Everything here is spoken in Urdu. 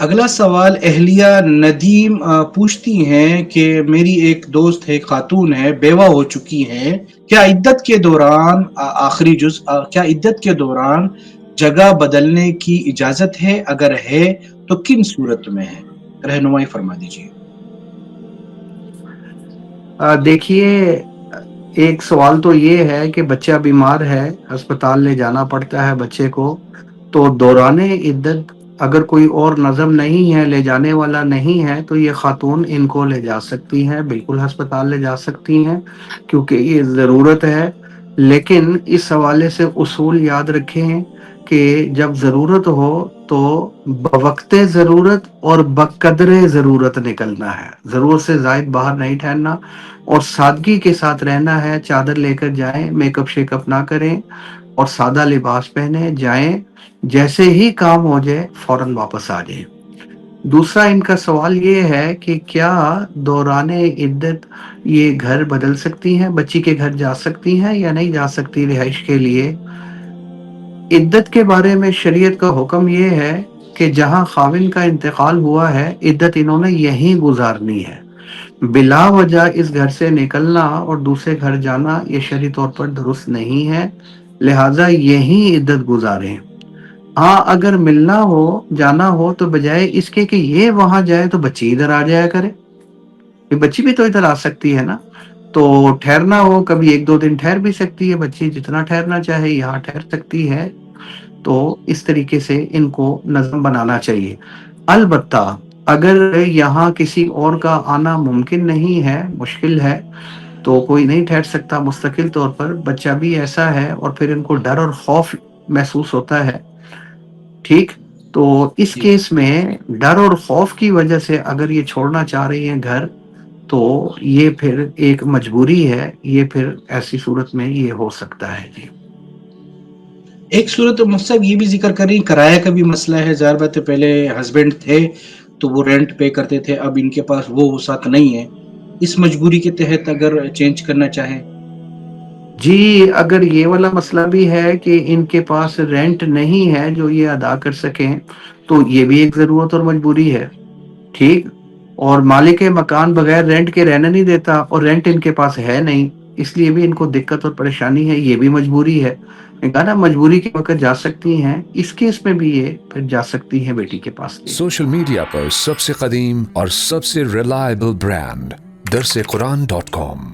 اگلا سوال اہلیہ ندیم پوچھتی ہیں کہ میری ایک دوست ہے، خاتون ہے، بیوہ ہو چکی ہے، کیا عدت کے دوران آخری جز کیا عدت کے دوران جگہ بدلنے کی اجازت ہے؟ اگر ہے تو کن صورت میں ہے؟ رہنمائی فرما دیجیے۔ دیکھیے، ایک سوال تو یہ ہے کہ بچہ بیمار ہے، ہسپتال لے جانا پڑتا ہے بچے کو، تو دوران عدت اگر کوئی اور نظم نہیں ہے، لے جانے والا نہیں ہے، تو یہ خاتون ان کو لے جا سکتی ہیں، بالکل ہسپتال لے جا سکتی ہیں، کیونکہ یہ ضرورت ہے۔ لیکن اس حوالے سے اصول یاد رکھیں کہ جب ضرورت ہو تو بوقت ضرورت اور بقدر ضرورت نکلنا ہے، ضرورت سے زائد باہر نہیں ٹھہرنا، اور سادگی کے ساتھ رہنا ہے۔ چادر لے کر جائیں، میک اپ شیک اپ نہ کریں، اور سادہ لباس پہنے جائیں، جیسے ہی کام ہو جائے فوراً واپس آ جائیں۔ دوسرا ان کا سوال یہ ہے کہ کیا دوران عدت یہ گھر بدل سکتی ہیں، بچی کے گھر جا سکتی ہیں یا نہیں جا سکتی رہائش کے لیے؟ عدت کے بارے میں شریعت کا حکم یہ ہے کہ جہاں خاوند کا انتقال ہوا ہے، عدت انہوں نے یہیں گزارنی ہے۔ بلا وجہ اس گھر سے نکلنا اور دوسرے گھر جانا یہ شرعی طور پر درست نہیں ہے، لہٰذا یہیں عدت گزاریں۔ ہاں، اگر ملنا ہو، جانا ہو، تو بجائے اس کے کہ یہ وہاں جائے تو بچی ادھر آ جایا کرے، یہ بچی بھی تو ادھر آ سکتی ہے نا۔ تو ٹھہرنا ہو، کبھی ایک دو دن ٹھہر بھی سکتی ہے بچی، جتنا ٹھہرنا چاہے یہاں ٹھہر سکتی ہے۔ تو اس طریقے سے ان کو نظم بنانا چاہیے۔ البتہ اگر یہاں کسی اور کا آنا ممکن نہیں ہے، مشکل ہے، تو کوئی نہیں ٹھہر سکتا مستقل طور پر، بچہ بھی ایسا ہے، اور پھر ان کو ڈر اور خوف محسوس ہوتا ہے، ٹھیک؟ تو اس جی، کیس میں ڈر اور خوف کی وجہ سے اگر یہ چھوڑنا چاہ رہی ہیں گھر، تو یہ پھر ایک مجبوری ہے، یہ پھر ایسی صورت میں یہ ہو سکتا ہے۔ جی ایک صورت مقصد یہ بھی ذکر کریں، کرایہ کا بھی مسئلہ ہے، ظاہر بات ہے پہلے ہسبینڈ تھے تو وہ رینٹ پے کرتے تھے، اب ان کے پاس وہ وسعت نہیں ہے، اس مجبوری کے تحت اگر چینج کرنا چاہیں۔ جی، اگر یہ والا مسئلہ بھی ہے کہ ان کے پاس رینٹ نہیں ہے جو یہ ادا کر سکیں، تو یہ بھی ایک ضرورت اور مجبوری ہے، ٹھیک؟ اور مالک مکان بغیر رینٹ کے رہنے نہیں دیتا، اور رینٹ ان کے پاس ہے نہیں، اس لیے بھی ان کو دقت اور پریشانی ہے، یہ بھی مجبوری ہے۔ میں کہا نا، مجبوری کے وقت جا سکتی ہیں، اس کیس میں بھی یہ پھر جا سکتی ہیں بیٹی کے پاس۔ سوشل میڈیا پر سب سے قدیم اور سب سے ریلائبل برانڈ درس قرآن ڈاٹ کام